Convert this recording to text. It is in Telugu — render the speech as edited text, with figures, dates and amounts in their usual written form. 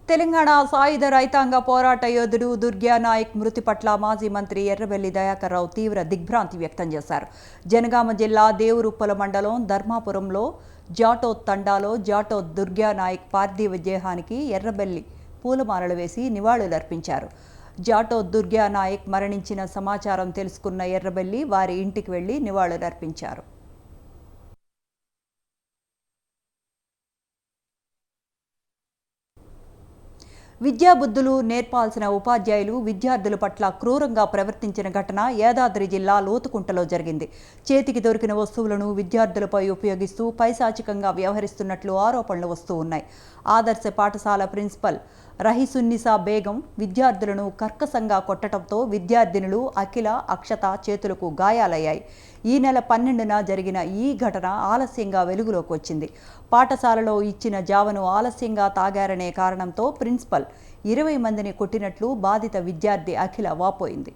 తెలంగాణ సాయుధ రైతాంగ పోరాట యోధుడు దుర్గా నాయక్ మృతి పట్ల మాజీ మంత్రి ఎర్రబెల్లి దయాకర్ రావు తీవ్ర దిగ్భ్రాంతి వ్యక్తం చేశారు. జనగామ జిల్లా దేవురుప్పల మండలం ధర్మాపురంలో జాటో తండాలో జాటో దుర్గా నాయక్ పార్థివ దేహానికి ఎర్రబెల్లి పూలమాలలు వేసి నివాళులర్పించారు. జాటో దుర్గా నాయక్ మరణించిన సమాచారం తెలుసుకున్న ఎర్రబెల్లి వారి ఇంటికి వెళ్లి నివాళులర్పించారు. విద్యాబుద్ధులు నేర్పాల్సిన ఉపాధ్యాయులు విద్యార్థుల పట్ల క్రూరంగా ప్రవర్తించిన ఘటన యాదాద్రి జిల్లా లోతుకుంటలో జరిగింది. చేతికి దొరికిన వస్తువులను విద్యార్థులపై ఉపయోగిస్తూ పైశాచికంగా వ్యవహరిస్తున్నట్లు ఆరోపణలు వస్తూ ఉన్నాయి. ఆదర్శ పాఠశాల ప్రిన్సిపల్ రహీసున్నిసా బేగం విద్యార్థులను కర్కశంగా కొట్టడంతో విద్యార్థినులు అఖిల, అక్షత చేతులకు గాయాలయ్యాయి. ఈ నెల 12న జరిగిన ఈ ఘటన ఆలస్యంగా వెలుగులోకి వచ్చింది. పాఠశాలలో ఇచ్చిన జావను ఆలస్యంగా తాగారనే కారణంతో ప్రిన్సిపల్ 20 మందిని కొట్టినట్లు బాధిత విద్యార్థి అఖిల వాపోయింది.